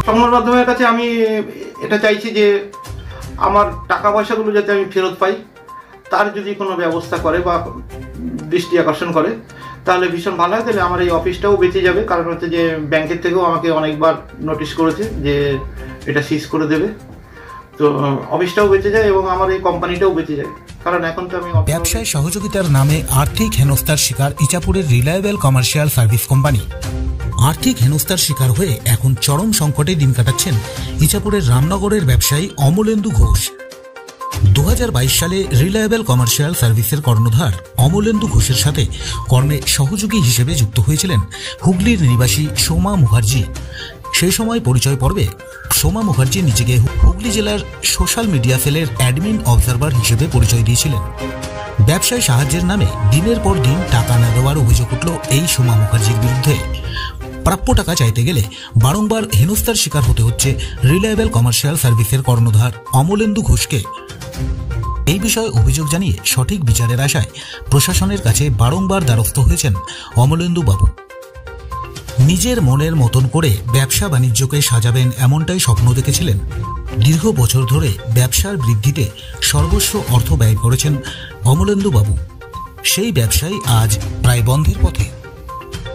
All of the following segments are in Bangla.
সংবাদ মাধ্যমের কাছে আমি এটা চাইছি যে আমার টাকা পয়সাগুলো যাতে আমি ফেরত পাই, তার যদি কোনো ব্যবস্থা করে বা দৃষ্টি আকর্ষণ করে তাহলে ভীষণ ভালো হয়। তাহলে আমার এই অফিসটাও বেঁচে যাবে, কারণ হচ্ছে যে ব্যাংকের থেকেও আমাকে অনেকবার নোটিশ করেছে যে এটা সিজ করে দেবে। তো অফিসটাও বেঁচে যায় এবং আমার এই কোম্পানিটাও বেঁচে যায়, কারণ এখন তো আমি ব্যবসায় সহযোগিতার নামে আর্থিক হেনস্থার শিকার ইচাপুরের রিলায়েবল কমার্শিয়াল সার্ভিস কোম্পানি। আর্থিক হেনস্থার শিকার হয়ে এখন চরম সংকটে দিন কাটাচ্ছেন ইচাপুরের রামনগরের ব্যবসায়ী অমলেন্দু ঘোষ। 2022 সালে রিলায়েবল কমার্শিয়াল সার্ভিসের কর্ণধার অমলেন্দু ঘোষের সাথে কর্মে সহযোগী হিসেবে যুক্ত হয়েছিলেন হুগলির নিবাসী সোমা মুখার্জি। সেই সময় পরিচয় পর্বে সোমা মুখার্জি নিজেকে হুগলি জেলার সোশ্যাল মিডিয়া সেলের অ্যাডমিন অবজারভার হিসেবে পরিচয় দিয়েছিলেন। ব্যবসায় সাহায্যের নামে দিনের পর দিন টাকা না দেওয়ার অভিযোগ উঠল এই সোমা মুখার্জির বিরুদ্ধে। প্রাপ্য টাকা চাইতে গেলে বারংবার হেনস্থার শিকার হতে হচ্ছে রিলায়েবল কমার্শিয়াল সার্ভিসের কর্ণধার অমলেন্দু ঘোষকে। এই বিষয়ে অভিযোগ জানিয়ে সঠিক বিচারের আশায় প্রশাসনের কাছে বারংবার দ্বারস্থ হয়েছেন অমলেন্দু বাবু। নিজের মনের মতন করে ব্যবসা বাণিজ্যকে সাজাবেন এমনটাই স্বপ্ন দেখেছিলেন। দীর্ঘ বছর ধরে ব্যবসার বৃদ্ধিতে সর্বস্ব অর্থ ব্যয় করেছেন অমলেন্দু বাবু। সেই ব্যবসায় আজ প্রায় বন্ধের পথে।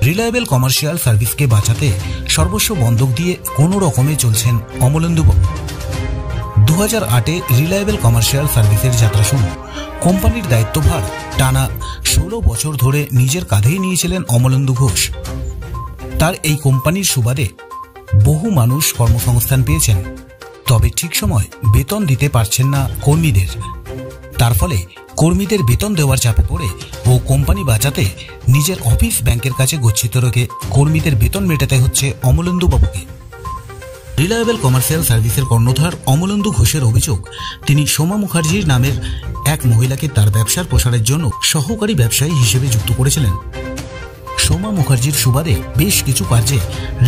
রিলায়েবল কমার্শিয়াল সার্ভিসকে বাঁচাতে সর্বস্ব বন্ধক দিয়ে কোনো রকমে চলছেন অমলেন্দু বাবু। 2008-এ রিলায়েবল কমার্শিয়াল সার্ভিসের যাত্রা শুরু। কোম্পানির দায়িত্বভার টানা 16 বছর ধরে নিজের কাঁধেই নিয়েছিলেন অমলেন্দু ঘোষ। তার এই কোম্পানির সুবাদে বহু মানুষ কর্মসংস্থান পেয়েছেন, তবে ঠিক সময় বেতন দিতে পারছেন না কর্মীদের। তার ফলে কর্মীদের বেতন দেওয়ার চাপে পড়ে ও কোম্পানি বাঁচাতে নিজের অফিস ব্যাংকের কাছে গচ্ছিত রেখে কর্মীদের বেতন মেটাতে হচ্ছে অমলেন্দু বাবুকে। রিলায়েবল কমার্শিয়াল সার্ভিসের কর্ণধার অমলেন্দু ঘোষের অভিযোগ, তিনি সোমা মুখার্জির নামের এক মহিলাকে তার ব্যবসার প্রসারের জন্য সহকারী ব্যবসায়ী হিসেবে যুক্ত করেছিলেন। সোমা মুখার্জির সুবাদে বেশ কিছু কার্যে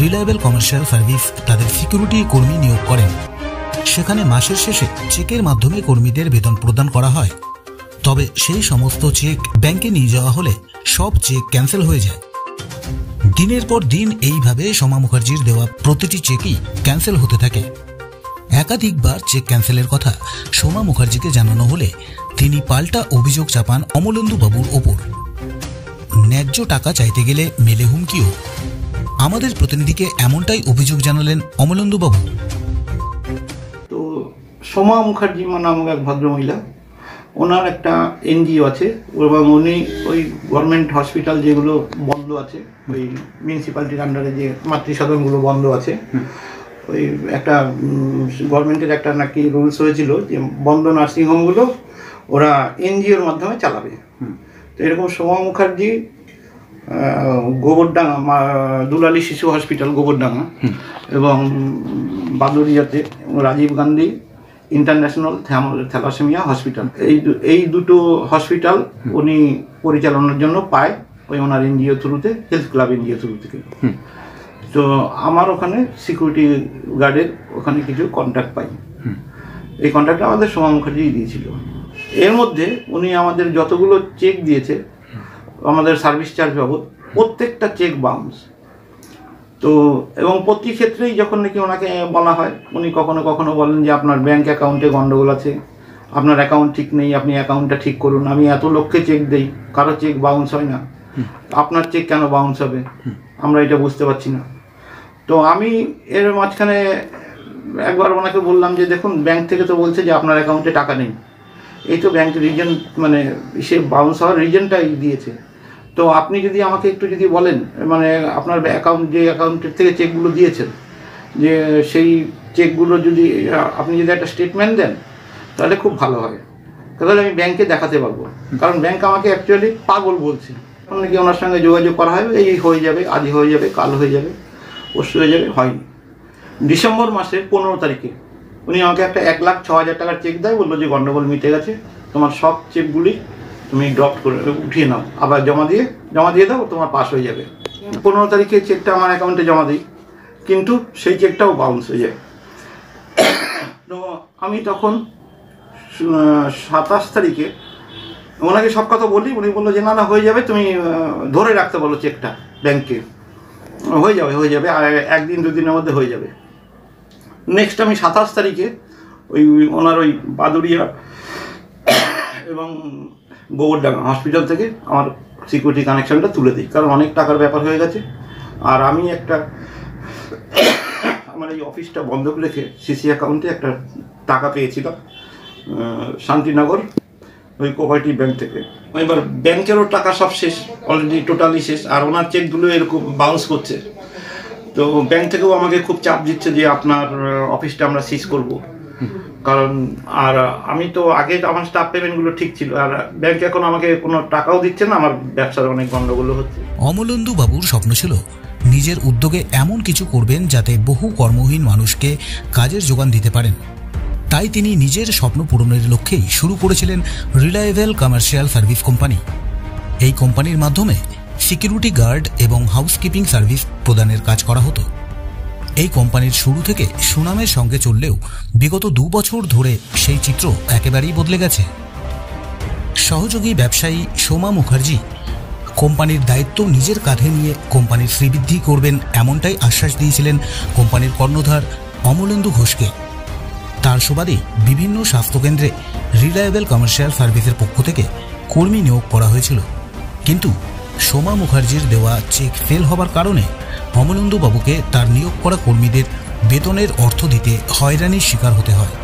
রিলায়েবল কমার্শিয়াল সার্ভিস তাদের সিকিউরিটি কর্মী নিয়োগ করেন। সেখানে মাসের শেষে চেকের মাধ্যমে কর্মীদের বেতন প্রদান করা হয়। তবে সেই সমস্ত চেক ব্যাংকে নিয়ে যাওয়া হলে সব চেক ক্যান্সেল হয়ে যায়। দিনের পর দিন এইভাবে সোমা মুখার্জির দেওয়া প্রতিটি চেকই ক্যান্সেল হতে থাকে। একাধিকবার চেক ক্যান্সেলের কথা সোমা মুখার্জিকে জানানো হলে তিনি পাল্টা অভিযোগ চাপান অমলেন্দু বাবুর ওপর। ন্যায্য টাকা চাইতে গেলে মেলে হুমকিও। আমাদের প্রতিনিধিকে এমনটাই অভিযোগ জানালেন অমলেন্দু বাবু। তো সোমা মুখার্জি নামক এক ভদ্রমহিলা, ওনার একটা এনজিও আছে এবং উনি ওই গভর্নমেন্ট হসপিটাল যেগুলো বন্ধ আছে, ওই মিউনিসিপ্যালিটির আন্ডারে যে মাতৃসদনগুলো বন্ধ আছে, ওই একটা গভর্নমেন্টের একটা নাকি রুলস হয়েছিল যে বন্ধ নার্সিংহোমগুলো ওরা এনজিওর মাধ্যমে চালাবে। তো এরকম সোমা মুখার্জি গোবরডাঙ্গা দুলালী শিশু হসপিটাল গোবরডাঙ্গা এবং বাদুড়িয়াতে Rajiv Gandhi international thalassemia hospital, এই দুটো হসপিটাল উনি পরিচালনার জন্য পায় ওই ওনার এনজিও থ্রুতে, হেলথ ক্লাব এনজিও থ্রু থেকে। তো আমার ওখানে সিকিউরিটি গার্ডের ওখানে কিছু কন্ট্রাক্ট পাই। এই কন্ট্রাক্টটা আমাদের সোমা মুখার্জি দিয়েছিল। এর মধ্যে উনি আমাদের যতগুলো চেক দিয়েছে আমাদের সার্ভিস চার্জ বাবদ, প্রত্যেকটা চেক বাউন্স। তো এবং প্রতি ক্ষেত্রেই যখন নাকি ওনাকে বলা হয়, উনি কখনো কখনো বলেন যে আপনার ব্যাংক অ্যাকাউন্টে গন্ডগোল আছে, আপনার অ্যাকাউন্ট ঠিক নেই, আপনি অ্যাকাউন্টটা ঠিক করুন। আমি এত লক্ষে চেক দেই, কারো চেক বাউন্স হয় না, আপনার চেক কেন বাউন্স হবে, আমরা এটা বুঝতে পারছি না। তো আমি এর মাঝখানে একবার ওনাকে বললাম যে দেখুন, ব্যাংক থেকে তো বলছে যে আপনার অ্যাকাউন্টে টাকা নেই, এই তো ব্যাংক রিজন মানে সে বাউন্স হওয়ার রিজনটাই দিয়েছে। তো আপনি যদি আমাকে একটু যদি বলেন, মানে আপনার অ্যাকাউন্ট যে অ্যাকাউন্টের থেকে চেকগুলো দিয়েছেন, যে সেই চেকগুলো যদি আপনি যদি একটা স্টেটমেন্ট দেন তাহলে খুব ভালো হয়, তাহলে আমি ব্যাংকে দেখাতে পারবো। কারণ ব্যাংক আমাকে অ্যাকচুয়ালি পাগল বলছে। এখন নাকি ওনার সঙ্গে যোগাযোগ করা হয়, এই হয়ে যাবে, আজই হয়ে যাবে, কাল হয়ে যাবে, পরশু হয়ে যাবে, হয়নি। ডিসেম্বর মাসের 15 তারিখে উনি আমাকে একটা 1,06,000 টাকার চেক দেয়, বললো যে গন্ডগোল মিটে গেছে, তোমার সব চেকগুলি তুমি ড্রপ করে উঠিয়ে নাও, আবার জমা দিয়ে দাও, তোমার পাস হয়ে যাবে। 15 তারিখে চেকটা আমার অ্যাকাউন্টে জমা দিই, কিন্তু সেই চেকটাও বাউন্স হয়ে যায়। তো আমি তখন 27 তারিখে ওনাকে সব কথা বলি, উনি বললো যে না হয়ে যাবে, তুমি ধরে রাখতে বলো চেকটা ব্যাংকে, হয়ে যাবে আর 1-2 দিনের মধ্যে হয়ে যাবে। নেক্সট আমি 27 তারিখে ওই ওনার ওই বাদুড়িয়া এবং গোবরডাঙ্গা হসপিটাল থেকে আমার সিকিউরিটি কানেকশানটা তুলে দিই, কারণ অনেক টাকার ব্যাপার হয়ে গেছে। আর আমি একটা আমার এই অফিসটা বন্ধক রেখে সিসি অ্যাকাউন্টে একটা টাকা পেয়েছিলাম শান্তিনগর ওই কোঅপারেটিভ ব্যাংক থেকে। এবার ব্যাংকেরও টাকা সব শেষ, অলরেডি টোটালি শেষ, আর ওনার চেকগুলো এরকম বাউন্স করছে। তো ব্যাংক থেকেও আমাকে খুব চাপ দিচ্ছে যে আপনার অফিসটা আমরা সিজ করব, কারণ আর আমি তো আগে আমার স্টাফ পেমেন্টগুলো ঠিক ছিল, আর ব্যাংক এখন আমাকে কোনো টাকাও দিচ্ছে না, আমার ব্যবসার অনেক গন্ডগোল হচ্ছে। অমলেন্দু বাবুর স্বপ্ন ছিল নিজের উদ্যোগে এমন কিছু করবেন যাতে বহু কর্মহীন মানুষকে কাজের যোগান দিতে পারেন। তাই তিনি নিজের স্বপ্ন পূরণের লক্ষ্যেই শুরু করেছিলেন রিলায়েবল কমার্শিয়াল সার্ভিস কোম্পানি। এই কোম্পানির মাধ্যমে সিকিউরিটি গার্ড এবং হাউসকিপিং সার্ভিস প্রদানের কাজ করা হতো। এই কোম্পানির শুরু থেকে সুনামের সঙ্গে চললেও বিগত 2 বছর ধরে সেই চিত্র একেবারেই বদলে গেছে। সহযোগী ব্যবসায়ী সোমা মুখার্জি কোম্পানির দায়িত্ব নিজের কাঁধে নিয়ে কোম্পানির শ্রীবৃদ্ধি করবেন এমনটাই আশ্বাস দিয়েছিলেন কোম্পানির কর্ণধার অমলেন্দু ঘোষকে। তার সুবাদে বিভিন্ন স্বাস্থ্যকেন্দ্রে রিলায়েবল কমার্শিয়াল সার্ভিসের পক্ষ থেকে কর্মী নিয়োগ করা হয়েছিল, কিন্তু সোমা মুখার্জির দেওয়া চেক ফেল হবার কারণে অমলেন্দু বাবুকে তার নিয়োগ করা কর্মীদের বেতনের অর্থ দিতে হয়রানির শিকার হতে হয়।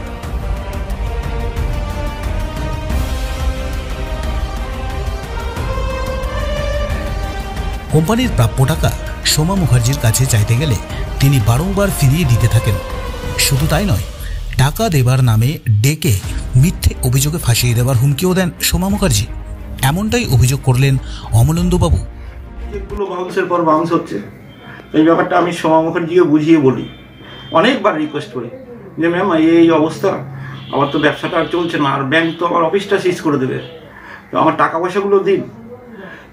কোম্পানির প্রাপ্য টাকা সোমা মুখার্জির কাছে চাইতে গেলে তিনি বারংবার ফিরিয়ে দিতে থাকেন। শুধু তাই নয়, টাকা দেবার নামে ডেকে মিথ্যে অভিযোগে ফাঁসিয়ে দেওয়ার হুমকিও দেন সোমা মুখার্জি। এমনটাই অভিযোগ করলেন অমলেন্দুবাবু। চেকগুলো বাউন্সের পর বাউন্স হচ্ছে, এই ব্যাপারটা আমি সোমা মুখার্জিকে বুঝিয়ে বলি, অনেকবার রিকোয়েস্ট করি যে ম্যাম এই অবস্থা, আমার তো ব্যবসাটা আর চলছে না, আর ব্যাংক তো আমার অফিসটা সিজ করে দেবে, তো আমার টাকা পয়সাগুলো দিন।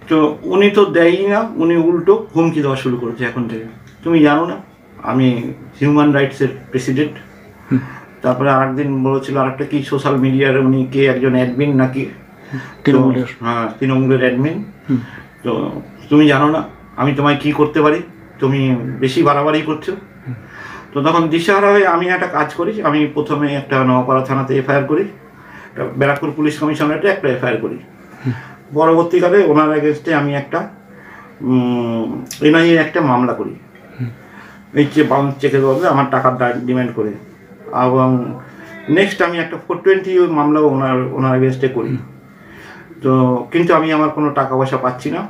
তো উনি তো দেয়ই না, উনি উল্টো হুমকি দেওয়া শুরু করেছে এখন থেকে। তুমি জানো না আমি হিউম্যান রাইটসের প্রেসিডেন্ট। তারপরে আরেকদিন বলেছিল আরেকটা কি সোশ্যাল মিডিয়ার উনি কে একজন অ্যাডমিন নাকি, হ্যাঁ তৃণমূলের অ্যাডমিন। তো তুমি জানো না আমি তোমায় কি করতে পারি, তুমি বেশি বাড়াবাড়ি করছো। তো তখন দিশাহারা হয়ে আমি একটা কাজ করি, আমি প্রথমে একটা নওপাড়া থানাতে এফআইআর করি, ব্যারাকপুর পুলিশ কমিশনারেটে একটা এফআইআর করি। পরবর্তীকালে ওনার এগেনস্টে আমি একটা এনআইএ একটা মামলা করি, এই যে বাউন্স চেকের বদলে আমার টাকার ডিমান্ড করে। এবং নেক্সট আমি একটা 420 মামলাও ওনার এগেনস্টে করি। তো কিন্তু আমি আমার কোনো টাকা পয়সা পাচ্ছি না।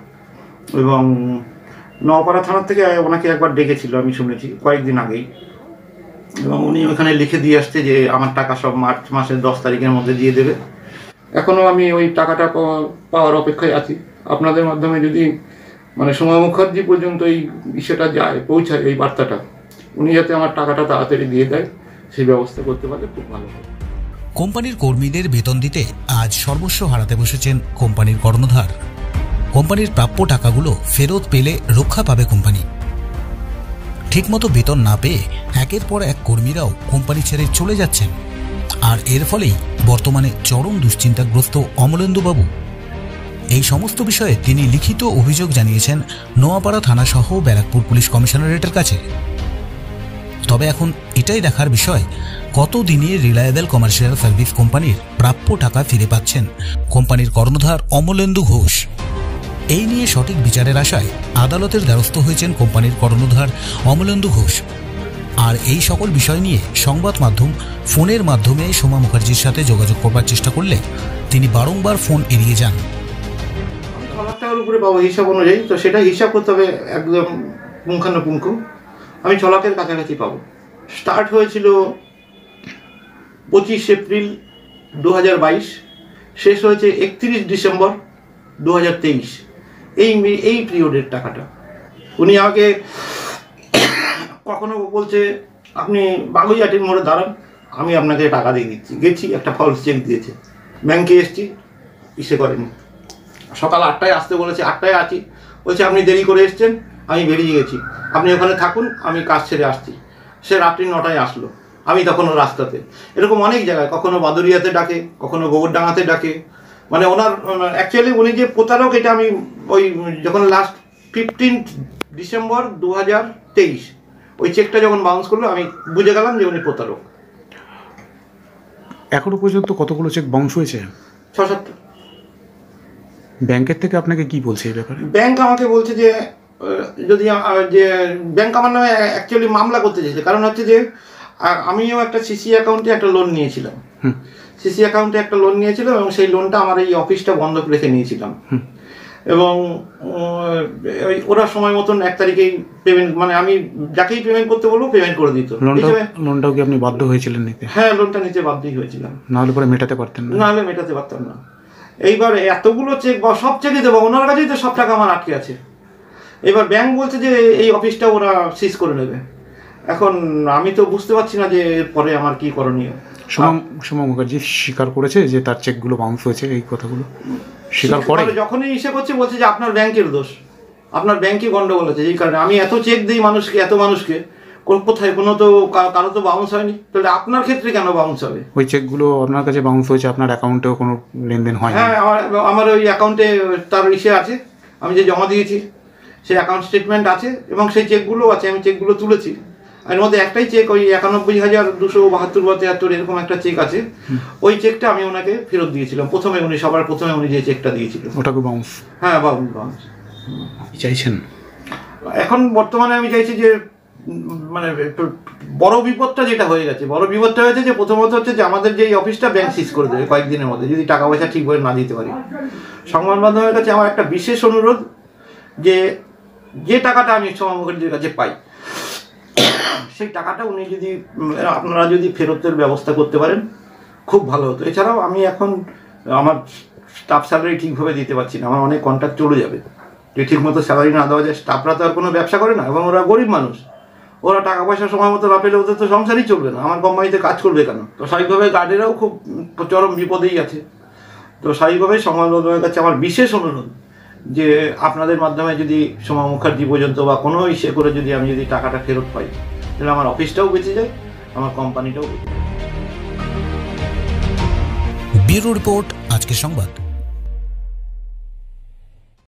এবং নওপাড়া থানার থেকে ওনাকে একবার ডেকেছিল আমি শুনেছি কয়েকদিন আগেই, এবং উনি ওখানে লিখে দিয়ে আসছে যে আমার টাকা সব মার্চ মাসের 10 তারিখের মধ্যে দিয়ে দেবে। এখনও আমি ওই টাকাটা পাওয়ার অপেক্ষায় আছি। আপনাদের মাধ্যমে যদি মানে সোমা মুখার্জি পর্যন্ত এই বিষয়টা যায়, পৌঁছায় এই বার্তাটা, উনি যাতে আমার টাকাটা তাড়াতাড়ি দিয়ে দেয় সেই ব্যবস্থা করতে পারলে খুব ভালো হয়। কোম্পানির কর্মীদের বেতন দিতে আজ সর্বস্ব হারাতে বসেছেন কোম্পানির কর্ণধার। কোম্পানির প্রাপ্য টাকাগুলো ফেরত পেলে রক্ষা পাবে কোম্পানি। ঠিকমতো বেতন না পেয়ে একের পর এক কর্মীরাও কোম্পানি ছেড়ে চলে যাচ্ছেন, আর এর ফলেই বর্তমানে চরম দুশ্চিন্তাগ্রস্ত অমলেন্দুবাবু। এই সমস্ত বিষয়ে তিনি লিখিত অভিযোগ জানিয়েছেন নোয়াপাড়া থানা সহ ব্যারাকপুর পুলিশ কমিশনারেটের কাছে। তবে এখন এটাই দেখার বিষয় কতদিনে রিলায়েবল কমার্শিয়াল সার্ভিস কোম্পানির প্রাপ্য টাকা ফিরে পাচ্ছেন কোম্পানির কর্ণধার অমলেন্দু ঘোষ। এই নিয়ে সঠিক বিচারের আশায় আদালতের দ্বারস্থ হয়েছেন কোম্পানির কর্ণধার অমলেন্দু ঘোষ। আর এই সকল বিষয় নিয়ে সংবাদ মাধ্যম ফোনের মাধ্যমে সোমা মুখার্জির সাথে যোগাযোগ করবার চেষ্টা করলে তিনি বারংবার ফোন এড়িয়ে যান। 1,000 টাকার উপরে পাবো হিসাব অনুযায়ী, তো সেটা হিসাব করতে হবে একদম পুঙ্খানুপুঙ্খ। আমি 6 লাখের কাছাকাছি পাবো। স্টার্ট হয়েছিল 25 এপ্রিল 2022, শেষ হয়েছে 31 ডিসেম্বর 2023। এই পিরিয়ডের টাকাটা উনি আমাকে কখনো বলছে আপনি বাগুইয়াটির মোড়ে দাঁড়ান, আমি আপনাকে টাকা দিয়ে দিচ্ছি। গেছি, একটা ফলস চেক দিয়েছে, ব্যাংকে এসছি, ইসে করেনি। সকাল 8টায় আসতে বলেছে, 8টায় আছি, বলছে আপনি দেরি করে এসছেন, আমি বেরিয়ে গেছি, আপনি ওখানে থাকুন, আমি কাজ ছেড়ে আসছি। সে রাত্রি 9টায় আসলো, আমি তখনও রাস্তাতে। এরকম অনেক জায়গায়, কখনো বাদুরিয়াতে ডাকে, কখনো গোবরডাঙ্গাতে ডাকে। মানে ওনার অ্যাকচুয়ালি উনি যে প্রতারক এটা আমি ওই যখন লাস্ট 15 ডিসেম্বর 2023 ওই চেকটা যখন বাউন্স করলো আমি বুঝে গেলাম যে উনি প্রতারক। এখনো পর্যন্ত কতগুলো চেক বাউন্স হয়েছে? 6-7টা। ব্যাংকের থেকে আপনাকে কি বলছে এই ব্যাপারে? ব্যাংক আমাকে বলছে যে যদি যে ব্যাংক আমার নামে অ্যাকচুয়ালি মামলা করতে চাইছে, কারণ হচ্ছে যে আমিও একটা সিসি অ্যাকাউন্টে একটা লোন নিয়েছিলাম। সিসি অ্যাকাউন্টে একটা লোন নিয়েছিলাম এবং সেই লোনটা আমার এই অফিসটা বন্ধক রেখে নিয়েছিলাম। এবং ওরা সময় মতন 1 তারিখেই পেমেন্ট, মানে আমি যাকেই পেমেন্ট করতে বলবো পেমেন্ট করে দিত। লোনটাও কি আপনি বাধ্য হয়েছিলেন নিতে? হ্যাঁ, লোনটা নিতে বাধ্যই হয়েছিলাম, নাহলে পরে মেটাতে পারতেন না? নাহলে মেটাতে পারতাম না। এইবার এতগুলো চেক বা সব চেকই দেবো, ওনার কাছেই তো সব টাকা আমার আটকে আছে। এবার ব্যাংক বলছে যে এই অফিসটা ওরা সিজ করে নেবে। এখন আমি তো বুঝতে পারছি না যে পরে আমার কি করণীয়। সোমা মুখার্জি স্বীকার করেছে যে তার চেকগুলো বাউন্স হয়েছে, এই কথাগুলো স্বীকার করে? যখনই ইসে করছে বলছে যে আপনার ব্যাংকের দোষ, আপনার ব্যাংকে গন্ডগোল আছে, এই কারণে আমি এত চেক দিই মানুষকে, এত মানুষকে, কোথায় কোনো তো কারো তো বাউন্স হয়নি, তাহলে আপনার ক্ষেত্রে কেন বাউন্স হবে? ওই চেকগুলো আপনার কাছে বাউন্স হয়েছে, আপনার অ্যাকাউন্টেও কোনো লেনদেন হয়? হ্যাঁ, আমার ওই অ্যাকাউন্টে তার ইসে আছে, আমি যে জমা দিয়েছি সেই অ্যাকাউন্ট স্টেটমেন্ট আছে এবং সেই চেকগুলো আছে, আমি চেকগুলো তুলেছি। এর মধ্যে একটাই চেক, ওই 91,272 বা 73 এরকম একটা চেক আছে, ওই চেকটা আমি ওনাকে ফেরত দিয়েছিলাম প্রথমে, উনি সবার প্রথমে উনি যে চেকটা দিয়েছিলেন। ওটাকে বাউন্স? হ্যাঁ, বাউন্স। চাইছেন এখন বর্তমানে আমি চাইছি যে মানে বড় বিপদটা যেটা হয়ে গেছে, বড় বিপদটা হয়েছে যে প্রথমত হচ্ছে যে আমাদের যে এই অফিসটা ব্যাংক সিজ করে দেবে কয়েকদিনের মধ্যে, যদি টাকা পয়সা ঠিকভাবে না দিতে পারি। সংবাদ মাধ্যমের কাছে আমার একটা বিশেষ অনুরোধ যে টাকাটা আমি সোমা মুখার্জির কাছে পাই, সেই টাকাটা উনি যদি আপনারা যদি ফেরতের ব্যবস্থা করতে পারেন খুব ভালো হতো। এছাড়াও আমি এখন আমার স্টাফ স্যালারি ঠিকভাবে দিতে পারছি না, আমার অনেক কন্ট্রাক্ট চলে যাবে। যে ঠিকমতো স্যালারি না দেওয়া যায়, স্টাফরা তো আর কোনো ব্যবসা করে না এবং ওরা গরিব মানুষ, ওরা টাকা পয়সা সময় মতো না পেলে ওদের তো সংসারই চলবে না, আমার কোম্পানিতে কাজ করবে কেন? তো স্বাভাবিকভাবে গার্ডেরাও খুব চরম বিপদেই আছে। তো স্বাভাবিকভাবেই সংবাদ মাধ্যমের কাছে আমার বিশেষ অনুরোধ যে আপনাদের মাধ্যমে যদি সোমা মুখার্জি পর্যন্ত বা কোনো ইসে করে যদি আমি যদি টাকাটা ফেরত পাই, তাহলে আমার অফিসটাও বেঁচে যায়, আমার কোম্পানিটাও বেঁচে যায়। ব্যুরো রিপোর্ট, আজকের সংবাদ।